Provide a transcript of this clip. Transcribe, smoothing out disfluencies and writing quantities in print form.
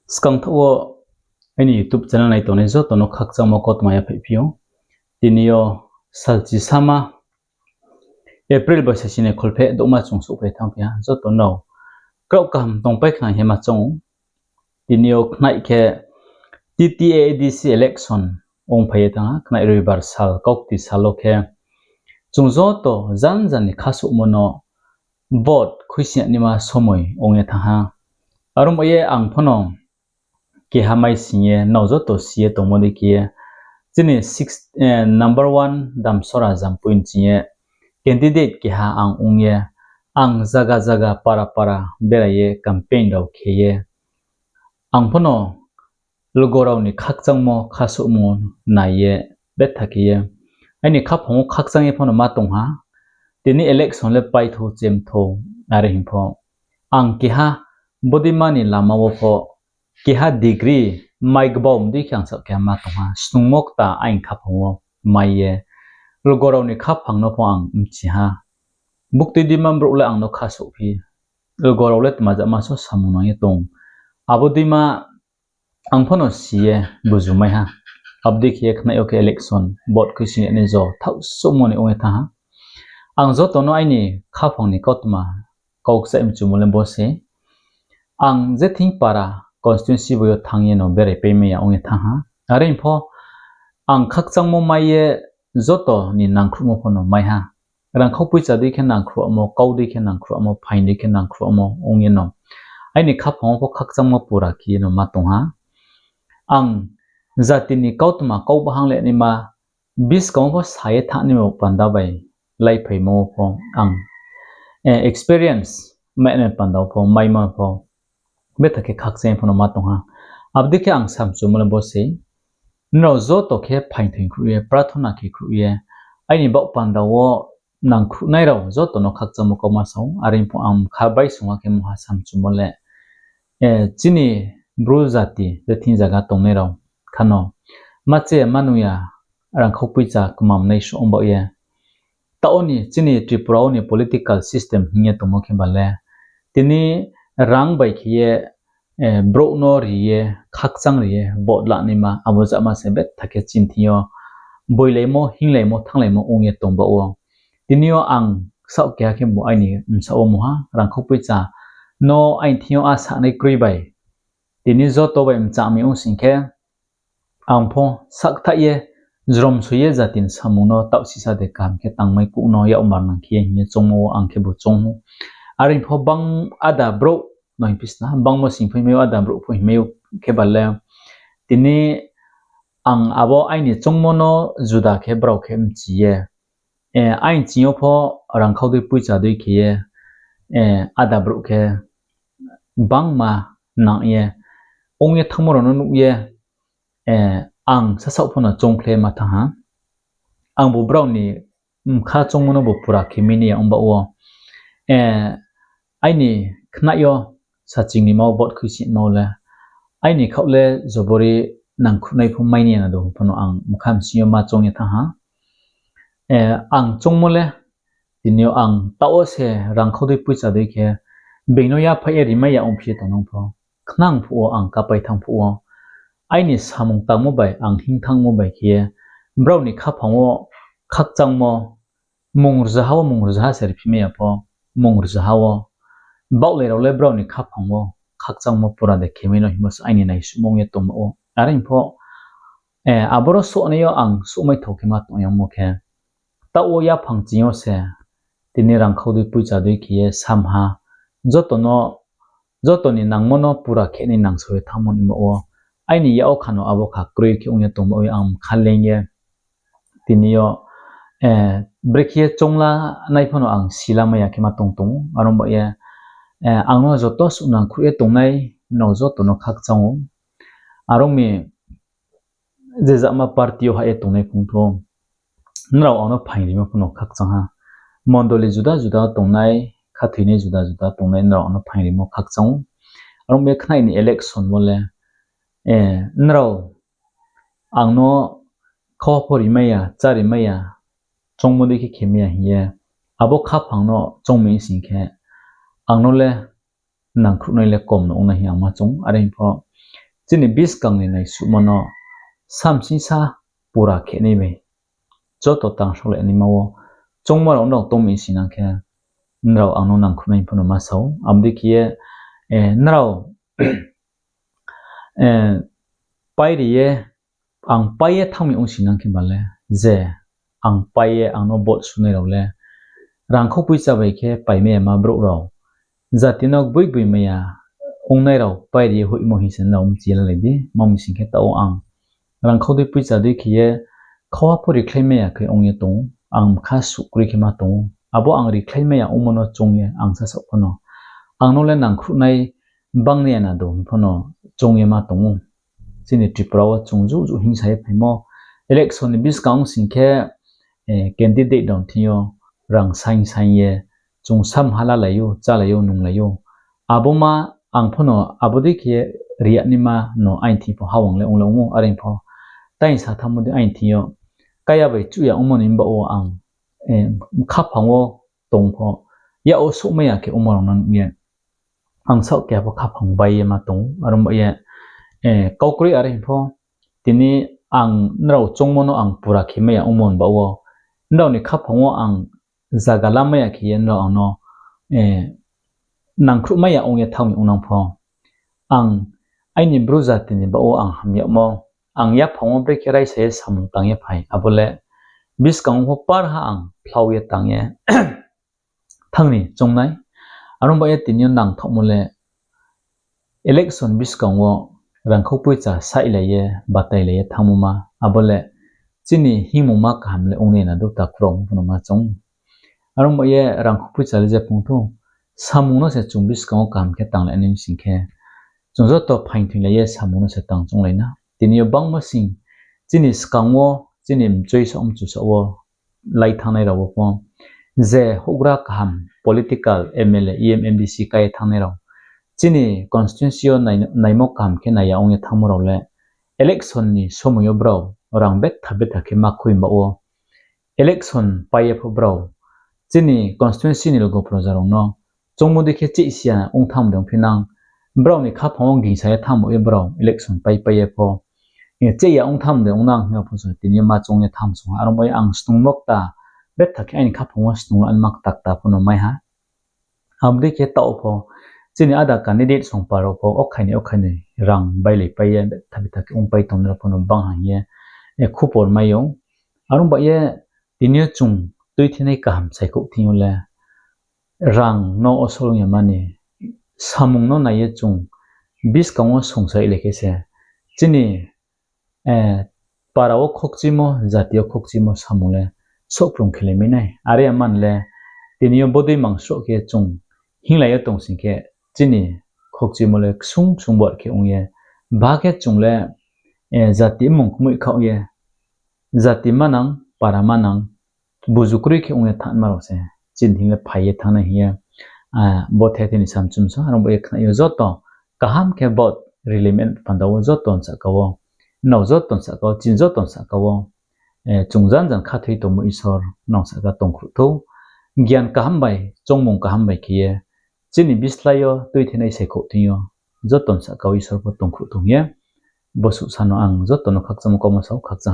skang thawo ani YouTube channel nai tone zo tono khakchang mo kot maya phipio tinio salchi sama April ba sesine kholphe doma chungsu phe thampia zo tono kraw kam tongpai khna hema chong tinio khnai khe TTADC election ong phaye ta khnai ribar sal kokti salo khe chungzo to jan ni khasu mono vote khuisia nima somoi onge tha arum ye ang phono ke hamai sinye nozo to sie to modi ke chini 6 number 1 damsora jampuin chiye candidate ke ha ang ungye ang jaga para beraye campaign raw kheye ang phono lugorau ni khakchangmo khasumo naye bethakiye ani khapho khakchange phono ma tongha tini election le paitho chemtho are himpho ang ke ha bodimani lamawo pho keha degree mai gbom di kyang sak kyama toma snungmok ta ain khapho maiye lugorau ni khaphang no phang mchi ha bukti dimam ro la ang no khaso phi lugorau le tma jama so samuno ye tong abodima ang phono siye bujumai ha abdi khye khna ok election bot khisini ne jo thau somoni ong tha ang jo tono aini khaphang ni kotma kok sa imchumule bose ang je thing para constituency boyo thangye no bere peme ya onge tha are info ang khakchang mo maiye joto ni nangkhru mo phono mai ha rang khopui chadi khe nangkhru mo kaudi khe nangkhru mo phaini khe nangkhru mo onge no aini khaphang pho khakchang mo pura ki no ma tong ha ang jati ni kautma kau bahang le ni ma 20 kong pho saye tha ni mo panda bai lai phai mo pho ang experience mene panda pho mai ma pho betake khakchen phono ma tongha abdike ang samchu mole bose no zo to khe phain thing khruye prathana ki khruye aini bok pandawo nang khunai raw zo to no khakchamo ko ma saw arin pho am khabai sunga ke muha samchu mole chini bru jati de thin jaga tongne raw khano mache manuya rang khopui cha kumam nei so ombo ye taoni chini tripura ni political system hinge tomo khe bale tini rang bai khiye bro no riye khakchang riye bodla nima aboja ma se bet thake chinthio boilemo hinglemo thanglemo ongye tongbo o tinio ang sau kya khe bo aini sao mo ha rangkhopui cha no ain thio a sa nei krui bai tini zo to bai mcha mi ong singkhe ang pho sak thaye jrom suye jatin samuno tausi sa de kam khe tangmai ku no ya umar nang khie hi chongmo ang khe bo chongmo arin pho bang ada bro noi pisna bang mo sing phoi meu ada bro phoi meu khe balle tini ang abo aini chongmo no juda khe bro khe mchiye ain chiyo pho rang khawdui puicha dui khiye ada bro khe bang ma na ye ongye thangmoro no nuye ang sasau pho na chongkhle ma tha ha ang bo bro ni kha chongmo no bo pura khimini ongba o aini khnayo sachingni mau bot khusi maule aini khawle jobori nangkhunai phu maini na do phono ang mukham siyo ma chongye tha ha ang chongmole tinio ang tao se rangkhodui puicha dei khe beino ya phai rimai ya ongphi tonong pho khnang phu ang kapai thang phu aini samung tangmo bai ang hingthang mo bai khe browni khaphango khakchangmo mungrja ha ser phime ya pho mungrja hawo baule role browni khaphango khakchangmo pura de khemino himas aini nai sumong ye tomo arin pho aboro so neyo ang sumai thokema toyang mo khe tawo ya phangchiyo se tini rangkhodi puicha dui khiye samha jotoni nangmono pura kheni nangsoe thamoni mo aini ya okhano abo kha krui ki ongya tongbo am khalenge tinio brekhiye chongla naiphono ang silama ya kema tongtong arombo ye angno joto sunang khruye tongnai no joto no khakchango aromi jejama partio ha e tongnai phungtho nrao ano phaini ma phono khakchang ha mondoli juda tongnai khathini juda tongnai nrao ano phaini mo khakchang arombe khnai ni election mole nrao angno khawphori maya chari maya chongmodi ki khemia hiye abo khaphangno chongmi singkhe angnole nangkhunai le komno ongna hi ama chong are pho chini bis kang ni nai su mono sam sin sa pura khe ni me joto tang shole ni mawo chongma rong dong tom in sinang khe nrao ang nang khumai phono ma sau amdi kiye nrao pai ri ye ang pai ye thang mi ong sinang khe bale je ang pai ye ang no bot sunai ro le rang kho pui cha bai khe pai me ma bro ro jati nok bui bui me ya ong nai ro pai ri hui mo hi sen na chi la le di mom sing khe ta o ang rang kho dui pui cha dui khiye khawa phori khlai me ya khe ong ye tong ang kha su kri khe ma tong abo ang ri khlai me ya ong mono chong ye ang sa so phono ang no le nang khru nai bang ne na do phono chong ye ma tong chini tripura wa chung ju ju hing sai phai mo election ni bis kaung sing khe candidate don thiyo rang sain sain ye chung sam hala la yo cha la yo nung la yo aboma ang phono abodi khe riya ni ma no ain thi pho hawang le ong lo ngo arin pho tain sa thamu de ain thiyo kaya bai chu ya ong nin ba o ang kha phango tong pho ya o su me ya ke ong rong nan ye ang sau kya pho kha phang bai ye ma tong arum ba ye kaukri arin pho tini ang nrao chongmono ang pura khime ya ong mon ba wo nrao ni kha phango ang zaga lama ya khiye nrao ang no nang khru ma ya ong ye thang ong nang pho ang aini bruza tini ba o ang ham ya mo ang ya phango bre kerai se samung tang ye phai abole bis kang ho par ha ang phlau ye tang ye thangni chongnai arum ba ye tinyo nang thomole election bis kang wo rang kho pui cha sai le ye batai le ye thamuma abole chini himuma kam le ong ne na do ta krong phono ma chong arum ba ye rang kho pui cha le je pung tu samung no se chung bis kang kam khe tang le anim sing khe chung zo to phain thing le ye samung no se tang chung le na tinyo bang ma sing chini skang wo chini mchoi so om chu so wo lai thanai ra wo pho je hogra kam political mla emmbc kai thanai ra chini constituency naimo kam khe na ya ong ye thamuro le election ni somoyo bro rang bet thabe thake makhui ma o election paye pho bro chini constituency ni logo projarong no chongmodi khe chi sia ong tham dong phinang bro ni kha phong gi sa tham o bro election paye pho che ya ong tham de ong nang ha pho so tin ma chong ye tham so arong bai ang stung mok ta bet thake ai kha phong stung an mak tak ta pho no mai ha amri ke ta pho chini ada candidate song paro pho okhane rang bai le pai ye thabi thak ong pai ton ra pho no bang ha ye khupor mai yo arung ba ye tinyo chung tui thinai ka ham sai ko thiu le rang no osol ya mani samung no na ye chung bis kang o song sai le ke se chini parao khokchimo jatiyo khokchimo samule soprung khele minai are aman le tinyo bodoi mangso ke chung hingla ye tong sing ke chini khokchimo le sung sung bor ke ong ye ba ke chung le jati mung khmui khau ye jati manang paramanang bujukri ke ong ye than maro se chin hingle phai ye thana hiya bo the ni sam chum so arong bo ek yo joto kaham ke bot reliment pandawo joton sa kawo no joton sa kawo chin joton sa kawo chungjan jan khathei to mo isor nong sa ga tong khu tho gyan kaham bai chongmong kaham bai kiye chini bislayo tui thinai se kho thiyo joton sa kawo isor bo tong khu thong ye bosu sano ang joton khakcham ko ma sau khakcha